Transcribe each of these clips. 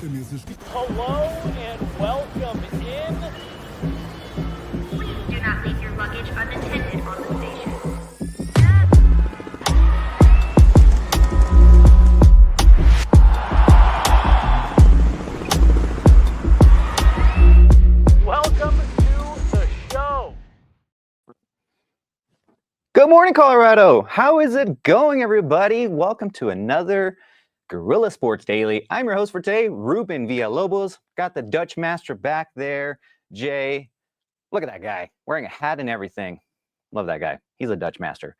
Hello and welcome in. Please do not leave your luggage unattended on the station. Welcome to the show. Good morning, Colorado. How is it going, everybody? Welcome to another Guerilla Sports Daily. I'm your host for today, Ruben Villalobos. Got the Dutch Master back there, Jay. Look at that guy, wearing a hat and everything. Love that guy. He's a Dutch Master.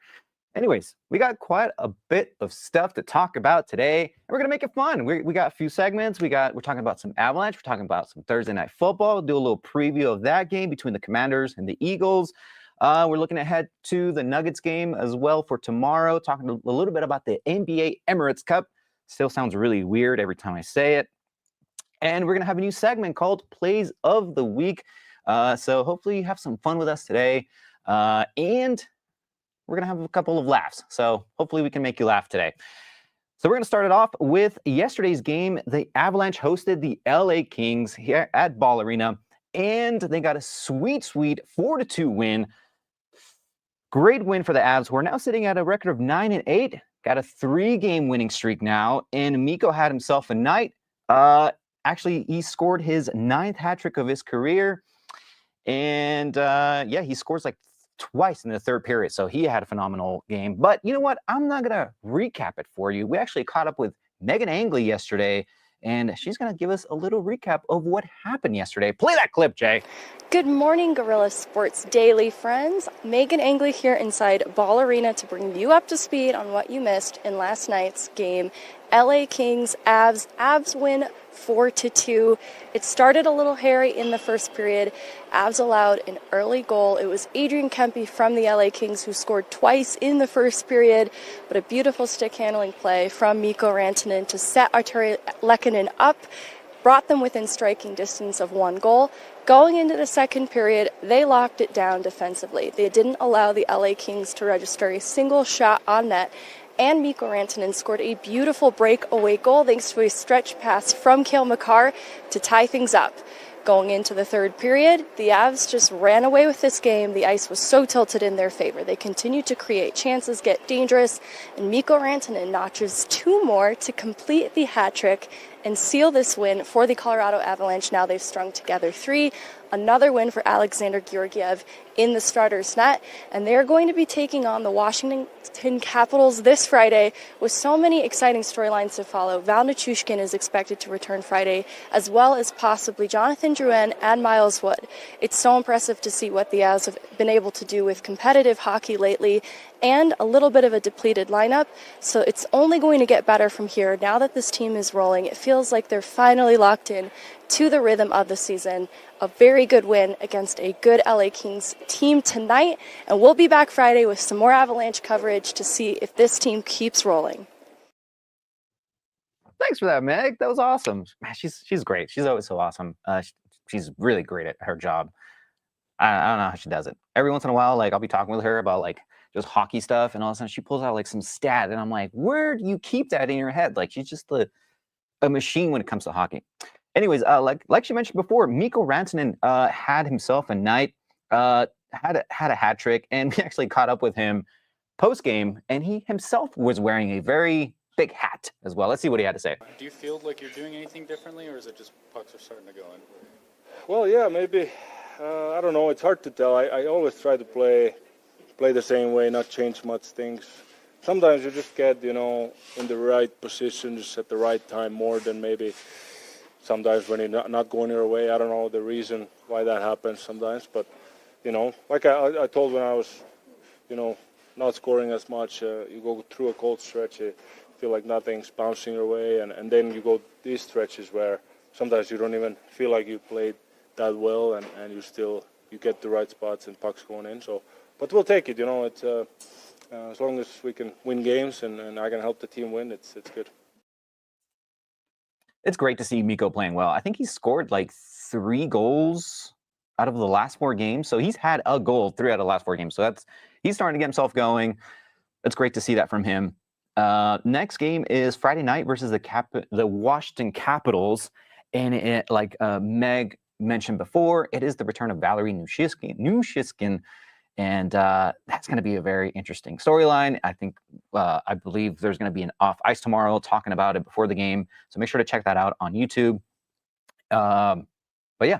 Anyways, we got quite a bit of stuff to talk about today, and we're gonna make it fun. We got a few segments. We're talking about some Avalanche. We're talking about some Thursday Night Football. We'll do a little preview of that game between the Commanders and the Eagles. We're looking ahead to the Nuggets game as well for tomorrow. Talking a little bit about the NBA Emirates Cup. Still sounds really weird every time I say it. And we're gonna have a new segment called Plays of the Week. So hopefully you have some fun with us today. And we're going to have a couple of laughs. So hopefully we can make you laugh today. So we're going to start it off with yesterday's game. The Avalanche hosted the LA Kings here at Ball Arena, and they got a sweet 4-2 win. Great win for the Avs, who are now sitting at a record of 9-8. Got a 3-game winning streak now, and Mikko had himself a night. Actually, he scored his 9th hat trick of his career. And yeah, he scores like twice in the third period. So he had a phenomenal game. But you know what? I'm not going to recap it for you. We actually caught up with Megan Angley yesterday, and she's going to give us a little recap of what happened yesterday. Play that clip, Jay. Good morning, Guerilla Sports Daily friends. Megan Angley here inside Ball Arena to bring you up to speed on what you missed in last night's game. LA Kings, Avs. Avs win 4-2. It started a little hairy in the first period. Avs allowed an early goal. It was Adrian Kempe from the LA Kings who scored twice in the first period, but a beautiful stick handling play from Mikko Rantanen to set Arturi Lehkonen up, brought them within striking distance of 1 goal. Going into the second period, they locked it down defensively. They didn't allow the LA Kings to register a single shot on net, and Mikko Rantanen scored a beautiful breakaway goal thanks to a stretch pass from Cale Makar to tie things up. Going into the third period, the Avs just ran away with this game. The ice was so tilted in their favor. They continued to create chances, get dangerous, and Mikko Rantanen notches 2 more to complete the hat trick and seal this win for the Colorado Avalanche. Now they've strung together 3. Another win for Alexander Georgiev in the starter's net, and they're going to be taking on the Washington Capitals this Friday with so many exciting storylines to follow. Val Nichushkin is expected to return Friday, as well as possibly Jonathan Drouin and Miles Wood. It's so impressive to see what the Avs have been able to do with competitive hockey lately, and a little bit of a depleted lineup, so it's only going to get better from here. Now that this team is rolling, it feels like they're finally locked in to the rhythm of the season. A very good win against a good LA Kings team tonight, and we'll be back Friday with some more Avalanche coverage to see if this team keeps rolling. Thanks for that, Meg. That was awesome. Man, she's great. She's always so awesome. She's really great at her job. I don't know how she does it. Every once in a while, like I'll be talking with her about like just hockey stuff, and all of a sudden she pulls out like some stat, and I'm like, where do you keep that in your head? Like she's just a machine when it comes to hockey. Anyways, like she mentioned before, Mikko Rantanen had himself a night, had a hat trick, and we actually caught up with him post game, and he himself was wearing a very big hat as well. Let's see what he had to say. Do you feel like you're doing anything differently, or is it just pucks are starting to go in? Well, yeah, maybe. I don't know. It's hard to tell. I always try to play the same way, not change much things. Sometimes you just get, in the right position, just at the right time more than maybe sometimes when you're not going your way. I don't know the reason why that happens sometimes, but, like I told when I was, not scoring as much, you go through a cold stretch, you feel like nothing's bouncing your way, and then you go these stretches where sometimes you don't even feel like you played that well, and you get the right spots and pucks going in. So, but we'll take it. It's as long as we can win games and I can help the team win, it's good. It's great to see Mikko playing well. I think he scored like 3 goals out of the last 4 games. So he's had a goal 3 out of the last 4 games. So he's starting to get himself going. It's great to see that from him. Next game is Friday night versus the Washington Capitals. And like Meg mentioned before, it is the return of Valerie Nushishkin, and that's going to be a very interesting storyline. I believe there's going to be an off ice tomorrow talking about it before the game, so make sure to check that out on YouTube. But yeah,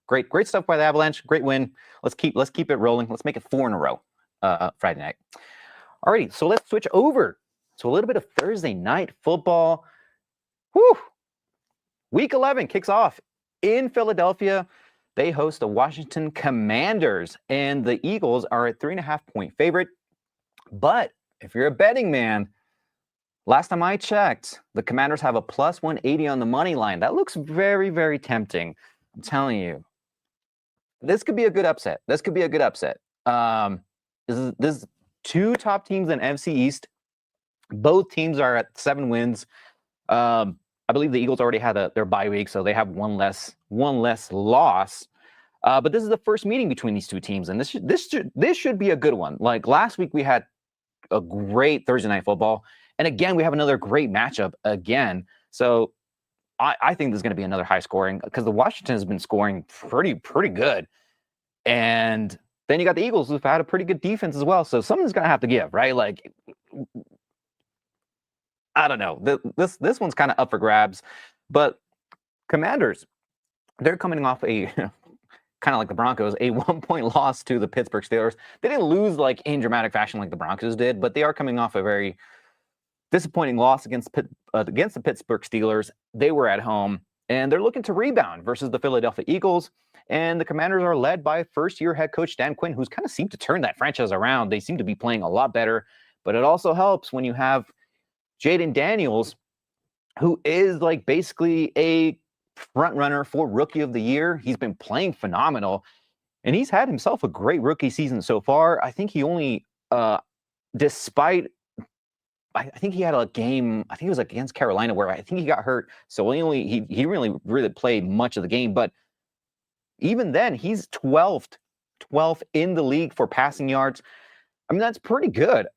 great stuff by the Avalanche. Great win. Let's keep it rolling. Let's make it 4 in a row Friday night. Alrighty, so let's switch over to a little bit of Thursday night football. Whew. Week 11 kicks off in Philadelphia. They host the Washington Commanders, and the Eagles are a 3.5-point favorite. But if you're a betting man, last time I checked, the Commanders have a plus 180 on the money line. That looks very, very tempting. I'm telling you, this could be a good upset. This is two top teams in NFC East. Both teams are at 7 wins. I believe the Eagles already had their bye week, so they have one less loss. But this is the first meeting between these two teams, and this should be a good one. Like last week, we had a great Thursday night football, and again, we have another great matchup again. So I think this is going to be another high scoring because the Washington has been scoring pretty good, and then you got the Eagles who've had a pretty good defense as well. So something's going to have to give, right? Like, I don't know. This one's kind of up for grabs, but Commanders, they're coming off a kind of like the Broncos, a 1-point loss to the Pittsburgh Steelers. They didn't lose like in dramatic fashion like the Broncos did, but they are coming off a very disappointing loss against the Pittsburgh Steelers. They were at home, and they're looking to rebound versus the Philadelphia Eagles. And the Commanders are led by first-year head coach Dan Quinn, who's kind of seemed to turn that franchise around. They seem to be playing a lot better, but it also helps when you have Jaden Daniels, who is like basically a front runner for Rookie of the Year. He's been playing phenomenal, and he's had himself a great rookie season so far. I think he only, despite, I think he had a game, I think it was against Carolina where I think he got hurt, so he really played much of the game. But even then, he's 12th in the league for passing yards. I mean, that's pretty good.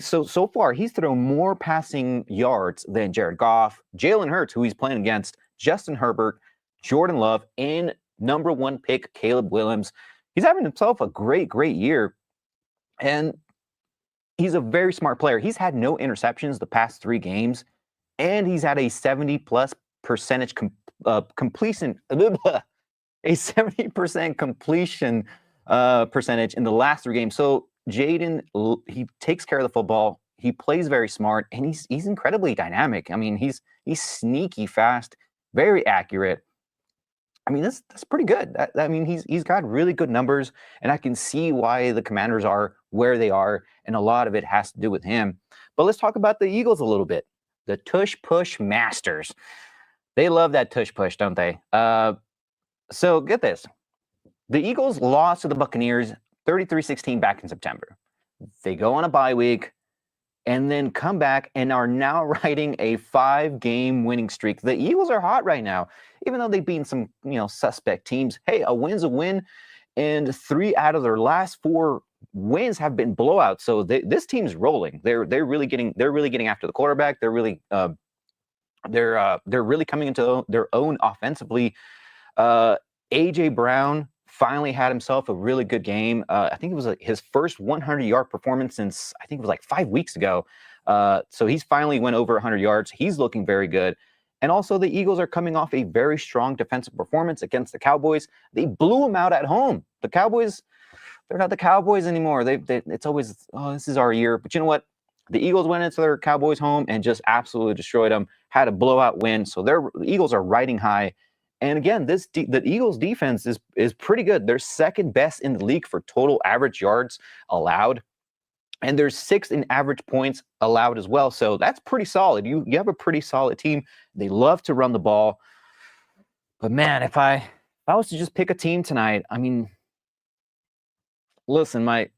So far he's thrown more passing yards than Jared Goff, Jalen Hurts, who he's playing against, Justin Herbert, Jordan Love, and number 1 pick Caleb Williams. He's having himself a great year, and he's a very smart player. He's had no interceptions the past 3 games, and he's had a 70+ percentage completion, a 70% completion percentage in the last 3 games. So Jaden, he takes care of the football. He plays very smart, and he's incredibly dynamic. I mean, he's sneaky fast, very accurate. I mean, that's pretty good. I mean, he's got really good numbers, and I can see why the Commanders are where they are, and a lot of it has to do with him. But let's talk about the Eagles a little bit. The tush push masters. They love that tush push, don't they? So get this. The Eagles lost to the Buccaneers 33-16 back in September. They go on a bye week and then come back and are now riding a 5-game winning streak. The Eagles are hot right now, even though they've beaten some, suspect teams. Hey, a win's a win, and 3 out of their last 4 wins have been blowouts. So this team's rolling. They're really getting after the quarterback. They're really coming into their own offensively. AJ Brown finally had himself a really good game. I think it was his first 100-yard performance since I think it was like 5 weeks ago. So he's finally went over 100 yards. He's looking very good. And also the Eagles are coming off a very strong defensive performance against the Cowboys. They blew them out at home. The Cowboys, they're not the Cowboys anymore. It's always, this is our year. But you know what? The Eagles went into their Cowboys home and just absolutely destroyed them, had a blowout win. So the Eagles are riding high. And again, the Eagles defense is pretty good. They're second best in the league for total average yards allowed. And there's 6th in average points allowed as well. So that's pretty solid. You have a pretty solid team. They love to run the ball. But man, if I was to just pick a team tonight, I mean, listen, my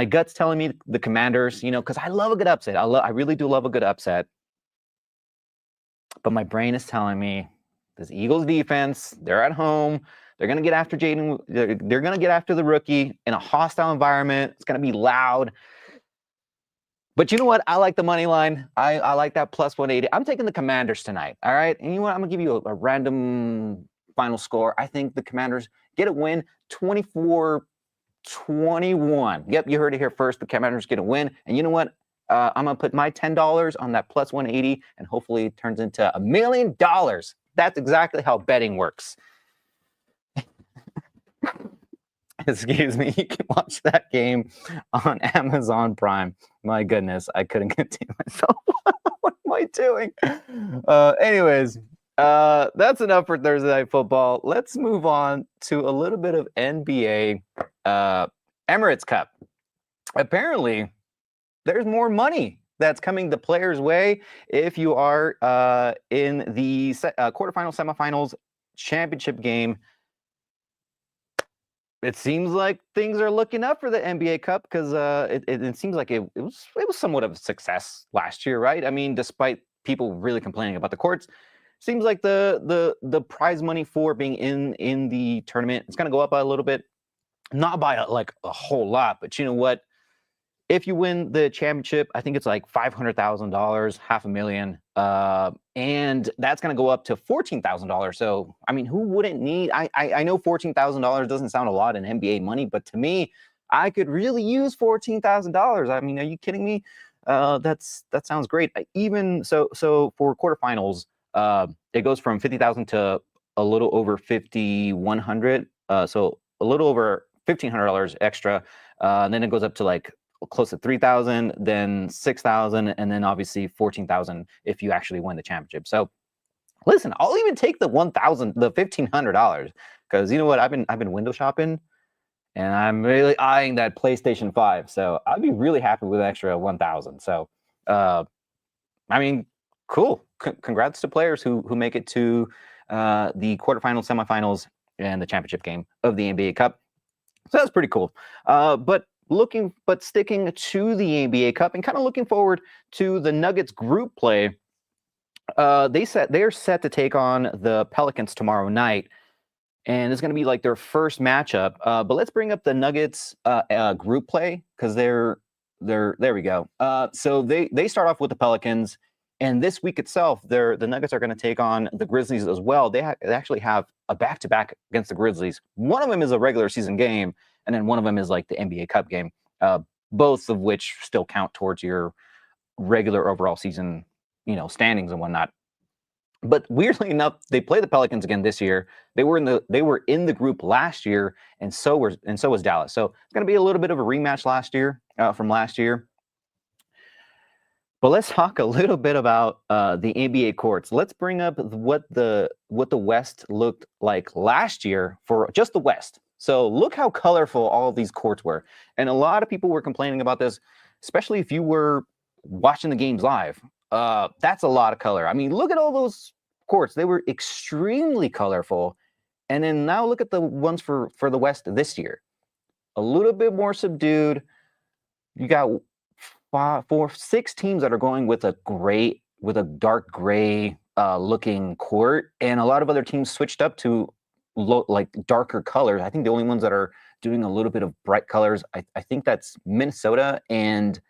gut's telling me the Commanders, because I love a good upset. I really do love a good upset. But my brain is telling me this Eagles defense, they're at home. They're going to get after Jaden. They're going to get after the rookie in a hostile environment. It's going to be loud. But you know what? I like the money line. I like that plus 180. I'm taking the Commanders tonight. All right. And you know what? I'm going to give you a random final score. I think the Commanders get a win 24-21. Yep. You heard it here first. The Commanders get a win. And you know what? I'm going to put my $10 on that plus 180 and hopefully it turns into $1 million. That's exactly how betting works. Excuse me, you can watch that game on Amazon Prime. My goodness, I couldn't contain myself. What am I doing? Anyways, that's enough for Thursday Night Football. Let's move on to a little bit of NBA Emirates Cup. Apparently, there's more money that's coming the players' way if you are in the quarterfinals, semifinals, championship game. It seems like things are looking up for the NBA Cup because it seems like it was somewhat of a success last year, right? I mean, despite people really complaining about the courts, seems like the prize money for being in the tournament is going to go up a little bit, not by a whole lot, but you know what? If you win the championship, I think it's like $500,000, $500,000, and that's going to go up to $14,000. So, I mean, who wouldn't need? I know $14,000 doesn't sound a lot in NBA money, but to me, I could really use $14,000. I mean, are you kidding me? That sounds great. Even so for quarterfinals, it goes from 50,000 to a little over 5,100. So a little over $1,500 extra. And then it goes up to like close to 3,000, then 6,000, and then obviously 14,000 if you actually win the championship. So listen, I'll even take the $1,500 because you know what? I've been window shopping and I'm really eyeing that PlayStation 5. So I'd be really happy with extra 1,000. So I mean, cool. Congrats to players who make it to the quarterfinals, semifinals, and the championship game of the NBA Cup. So that's pretty cool. But sticking to the NBA Cup and kind of looking forward to the Nuggets group play. They're set to take on the Pelicans tomorrow night, and it's going to be like their first matchup. But let's bring up the Nuggets group play because there we go. So they start off with the Pelicans, and this week itself, the Nuggets are going to take on the Grizzlies as well. They actually have a back-to-back against the Grizzlies. One of them is a regular season game, and then one of them is like the NBA Cup game, both of which still count towards your regular overall season, standings and whatnot. But weirdly enough, they play the Pelicans again this year. They were in the group last year, and so was Dallas. So it's going to be a little bit of a rematch from last year. But let's talk a little bit about the NBA courts. Let's bring up what the West looked like last year for just the West. So look how colorful all of these courts were. And a lot of people were complaining about this, especially if you were watching the games live. That's a lot of color. I mean, look at all those courts. They were extremely colorful. And then now look at the ones for the West this year. A little bit more subdued. You got 6 teams that are going with a dark gray looking court. And a lot of other teams switched up to darker colors. I think the only ones that are doing a little bit of bright colors, I think that's Minnesota and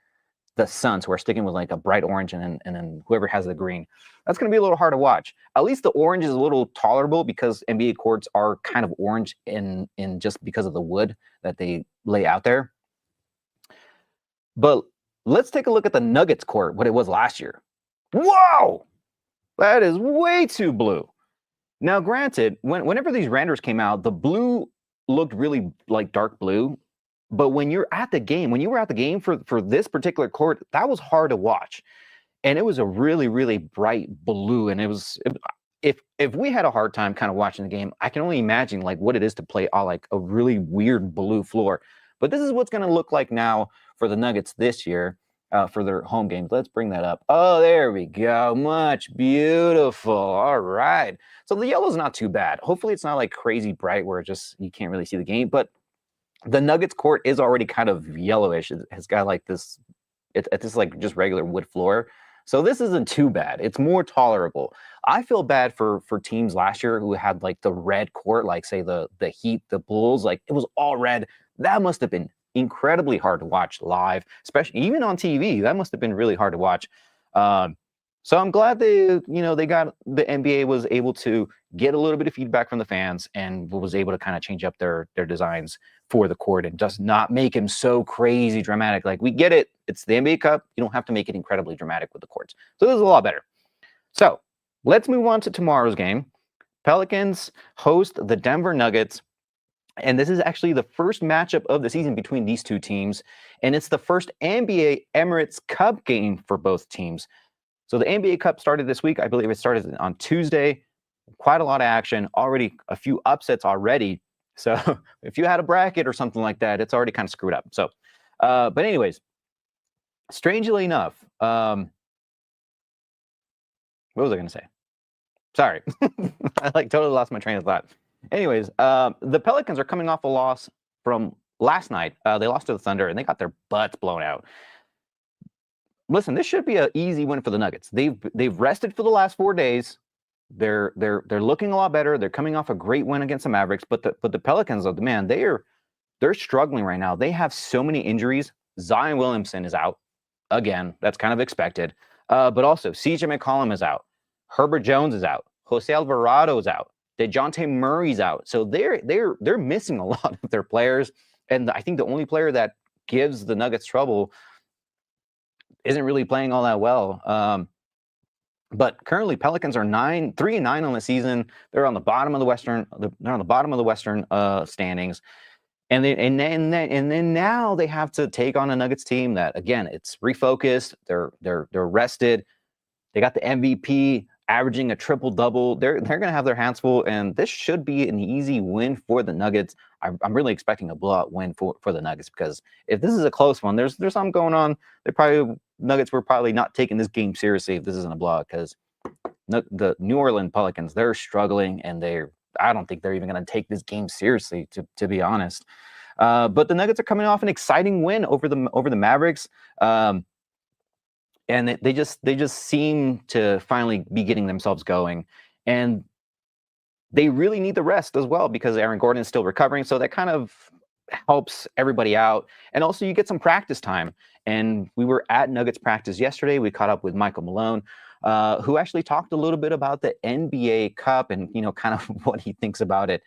the Suns, who are sticking with like a bright orange and then whoever has the green. That's going to be a little hard to watch. At least the orange is a little tolerable because NBA courts are kind of orange in just because of the wood that they lay out there. But let's take a look at the Nuggets court, what it was last year. Whoa! That is way too blue. Now, granted, whenever these renders came out, the blue looked really like dark blue. But when you were at the game for this particular court, that was hard to watch. And it was a really, really bright blue. And if we had a hard time kind of watching the game, I can only imagine like what it is to play on like a really weird blue floor. But this is what's going to look like now for the Nuggets this year. For their home games. Let's bring that up. Oh, there we go. Much beautiful. All right. So the yellow is not too bad. Hopefully it's not like crazy bright where you can't really see the game. But the Nuggets court is already kind of yellowish. It has got like this, it's like just regular wood floor. So this isn't too bad. It's more tolerable. I feel bad for teams last year who had like the red court, like say the Heat, the Bulls, like it was all red. That must have been incredibly hard to watch live, especially even on TV. That must have been really hard to watch. So I'm glad they got the NBA was able to get a little bit of feedback from the fans and was able to kind of change up their designs for the court and just not make him so crazy dramatic. Like, we get it. It's the NBA Cup. You don't have to make it incredibly dramatic with the courts. So this is a lot better. So let's move on to tomorrow's game. Pelicans host the Denver Nuggets. And this is actually the first matchup of the season between these two teams. And it's the first NBA Emirates Cup game for both teams. So the NBA Cup started this week. I believe it started on Tuesday. Quite a lot of action. Already a few upsets already. So if you had a bracket or something like that, it's already kind of screwed up. So, but anyways, strangely enough, what was I going to say? Sorry. I totally lost my train of thought. Anyways, the Pelicans are coming off a loss from last night. They lost to the Thunder, and they got their butts blown out. Listen, this should be an easy win for the Nuggets. They've rested for the last 4 days. They're looking a lot better. They're coming off a great win against the Mavericks, but the Pelicans, man, they're struggling right now. They have so many injuries. Zion Williamson is out again. That's kind of expected. But also CJ McCollum is out. Herbert Jones is out. Jose Alvarado is out. DeJounte Murray's out. So they're missing a lot of their players. And I think the only player that gives the Nuggets trouble isn't really playing all that well. But currently Pelicans are 3-9 on the season. They're on the bottom of the Western. They're on the bottom of the Western standings. And then now they have to take on a Nuggets team that, again, it's refocused. They're rested. They got the MVP averaging a triple-double. They're going to have their hands full, and this should be an easy win for the Nuggets. I'm really expecting a blowout win for the Nuggets, because if this is a close one, there's something going on. Nuggets were probably not taking this game seriously if this isn't a blowout, because the New Orleans Pelicans, they're struggling, and I don't think they're even going to take this game seriously, to be honest. But the Nuggets are coming off an exciting win over the Mavericks. And they just seem to finally be getting themselves going. And they really need the rest as well, because Aaron Gordon is still recovering. So that kind of helps everybody out. And also you get some practice time. And we were at Nuggets practice yesterday. We caught up with Michael Malone, who actually talked a little bit about the NBA Cup and, kind of what he thinks about it.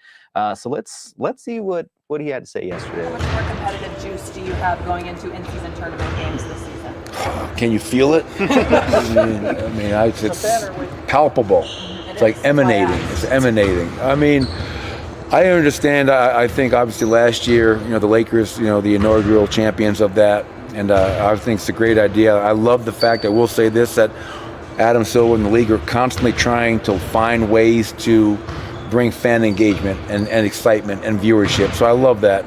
So let's see what he had to say yesterday. How much more competitive juice do you have going into in-season tournament games this season? Can you feel it? It's palpable. It's like emanating. It's emanating. I mean, I understand. I think obviously last year, the Lakers, the inaugural champions of that, and I think it's a great idea. I love the fact, I will say this, that Adam Silver and the league are constantly trying to find ways to bring fan engagement and excitement and viewership. So I love that.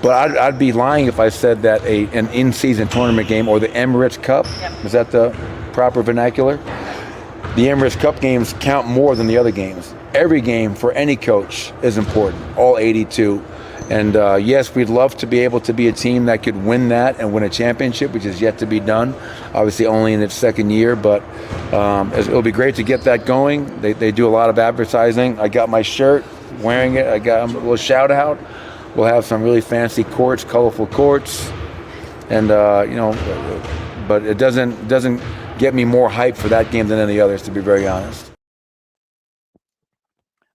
But I'd be lying if I said that an in-season tournament game, or the Emirates Cup, is that the proper vernacular? The Emirates Cup games count more than the other games. Every game for any coach is important, all 82. And yes, we'd love to be able to be a team that could win that and win a championship, which is yet to be done, obviously only in its second year. But it'll be great to get that going. They do a lot of advertising. I got my shirt, wearing it. I got a little shout out. We'll have some really fancy courts, colorful courts, and but it doesn't get me more hype for that game than any others, to be very honest.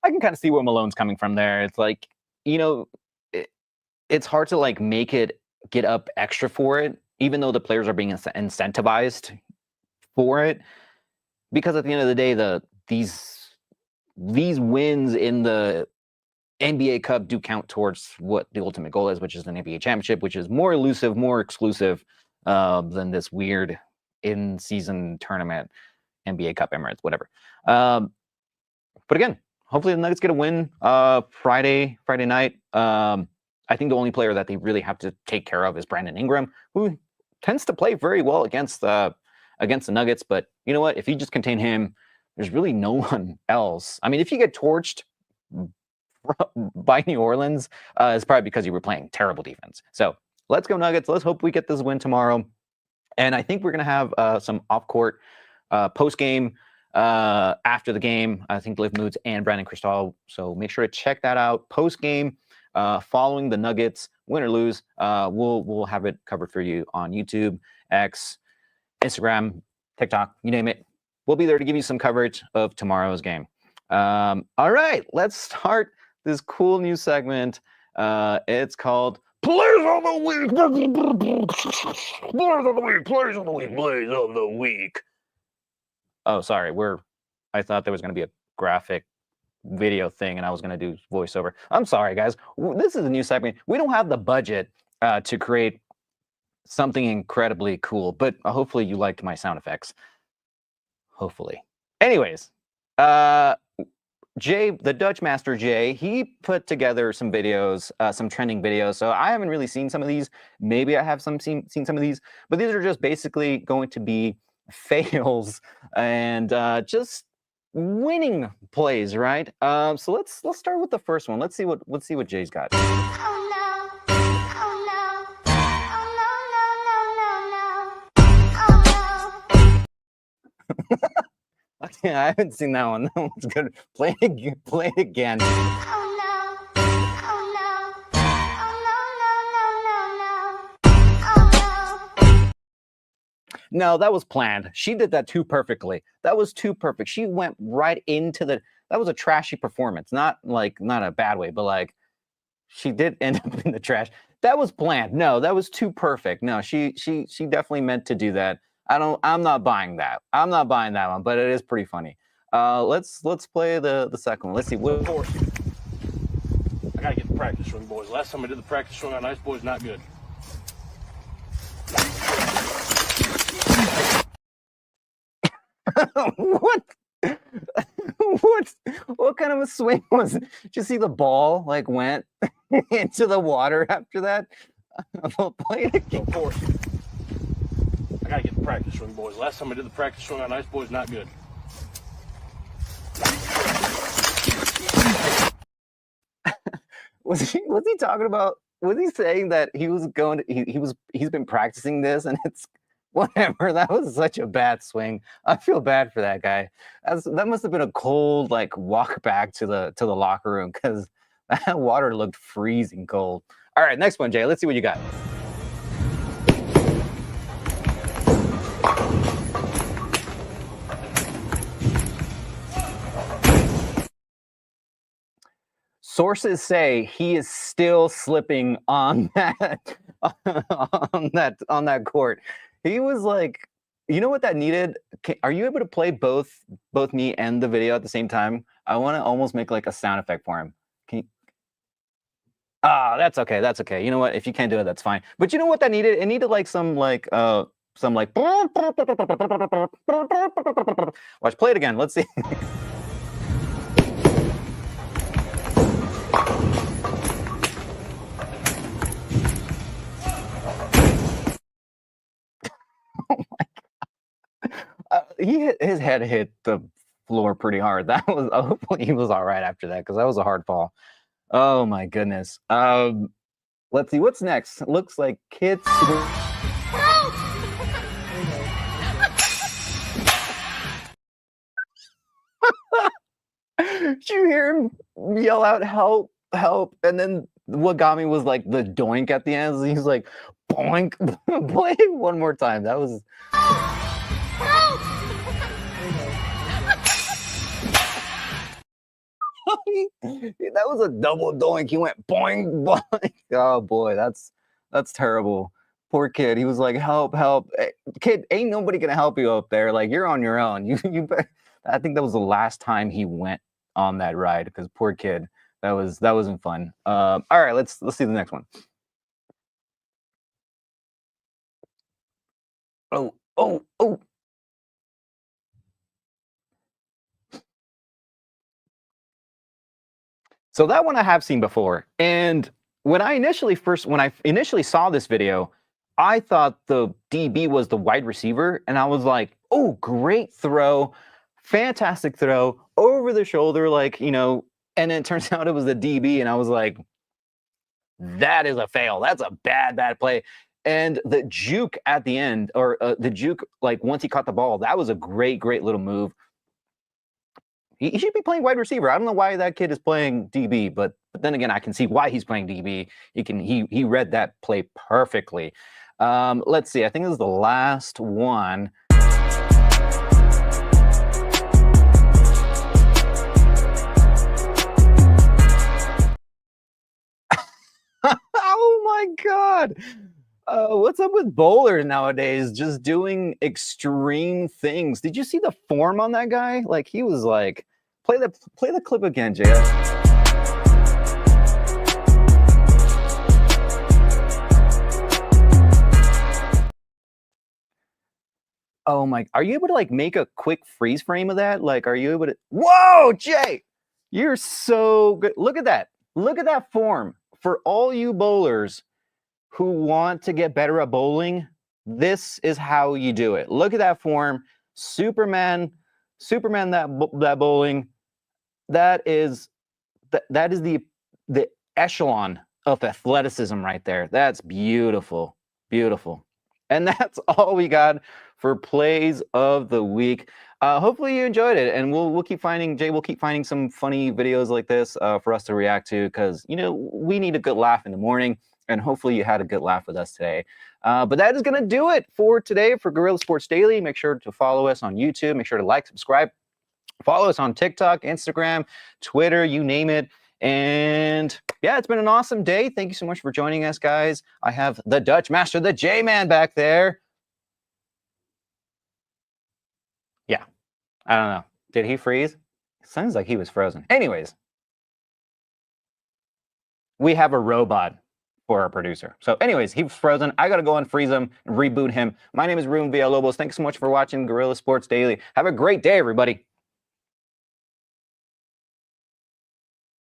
I can kind of see where Malone's coming from there. It's like, it's hard to make it get up extra for it, even though the players are being incentivized for it, because at the end of the day, these wins in the NBA Cup do count towards what the ultimate goal is, which is an NBA championship, which is more elusive, more exclusive than this weird in-season tournament, NBA Cup, Emirates, whatever. But again, hopefully the Nuggets get a win Friday night. I think the only player that they really have to take care of is Brandon Ingram, who tends to play very well against the Nuggets. But you know what? If you just contain him, there's really no one else. I mean, if you get torched by New Orleans, it's probably because you were playing terrible defense. So let's go Nuggets. Let's hope we get this win tomorrow. And I think we're going to have some off-court post-game after the game. I think Liv Moods and Brandon Cristal. So make sure to check that out post-game. following the Nuggets, win or lose. We'll have it covered for you on YouTube, X, Instagram, TikTok, you name it. We'll be there to give you some coverage of tomorrow's game. All right, let's start this cool new segment. It's called Plays of the Week. Plays of the Week. Plays of the Week. Plays of the Week. Oh, sorry. I thought there was going to be a graphic video thing, and I was going to do voiceover. I'm sorry, guys. This is a new segment. We don't have the budget to create something incredibly cool, but hopefully you liked my sound effects. Hopefully. Anyways, Jay, the Dutch Master Jay, he put together some videos, some trending videos. So I haven't really seen some of these. Maybe I have seen some of these, but these are just basically going to be fails and just winning plays, right? So let's start with the first one. Let's see what Jay's got. Okay, I haven't seen that one. That one's good. Play it again. No, that was planned. She did that too perfectly. That was too perfect. She went right into that was a trashy performance. Not a bad way, but like she did end up in the trash. That was planned. No, that was too perfect. No, she definitely meant to do that. I'm not buying that. I'm not buying that one, but it is pretty funny. Let's play the second one. Let's see what. I gotta get the practice swing, boys. Last time I did the practice swing on ice, boys, not good. What? What kind of a swing was it? Did you see the ball went into the water after that? Play it again. Of course. I gotta get the practice swing, boys. Last time I did the practice swing on ice, boys, not good. Was he talking about? Was he saying that he was going? He's been practicing this, and it's whatever. That was such a bad swing. I feel bad for that guy. That must have been a cold walk back to the locker room because that water looked freezing cold. All right, next one, Jay. Let's see what you got. Sources say he is still slipping on that on that court. He was like, you know what that needed? Are you able to play both me and the video at the same time? I want to almost make a sound effect for him. Can you? That's okay. That's okay. You know what? If you can't do it, that's fine. But you know what that needed? It needed some watch, play it again. Let's see. His head hit the floor pretty hard. That was hopefully he was all right after that because that was a hard fall. Oh my goodness. Let's see what's next. It looks like kids. Did you hear him yell out help, help? And then what got me was the doink at the end. He's like boink. Play it one more time. That was that was a double doink. He went boing, boing. Oh boy, that's terrible. Poor kid. He was like, help, help. Hey, kid, ain't nobody gonna help you up there. You're on your own. You I think that was the last time he went on that ride because poor kid. That wasn't fun. All right, let's see the next one. Oh. So that one I have seen before. And when I initially saw this video, I thought the DB was the wide receiver. And I was like, oh, great throw. Fantastic throw over the shoulder, and then it turns out it was the DB. And I was like, that is a fail. That's a bad play. And the juke at the end, or the juke, once he caught the ball, that was a great little move. He should be playing wide receiver. I don't know why that kid is playing DB, but then again, I can see why he's playing DB. He read that play perfectly. Let's see. I think this is the last one. Oh my God. What's up with bowlers nowadays? Just doing extreme things. Did you see the form on that guy? Like, he was like, play the clip again, Jaya. Oh my, are you able to like make a quick freeze frame of that? Like, are you able to? Whoa, Jay, you're so good. Look at that. Look at that form. For all you bowlers who want to get better at bowling, this is how you do it. Look at that form. Superman that bowling. That is the echelon of athleticism right there. That's beautiful. Beautiful. And that's all we got for plays of the week. Hopefully you enjoyed it, and we'll keep finding some funny videos like this for us to react to, because we need a good laugh in the morning, and hopefully you had a good laugh with us today. But that is going to do it for today for Guerilla Sports Daily. Make sure to follow us on YouTube. Make sure to like, subscribe, follow us on TikTok, Instagram, Twitter, you name it. And yeah, it's been an awesome day. Thank you so much for joining us, guys. I have the Dutch Master, the J-Man, back there. Yeah, I don't know. Did he freeze? Sounds like he was frozen. Anyways, we have a robot for our producer. So anyways, he was frozen. I got to go unfreeze him and reboot him. My name is Ruben Villalobos. Thanks so much for watching Guerilla Sports Daily. Have a great day, everybody.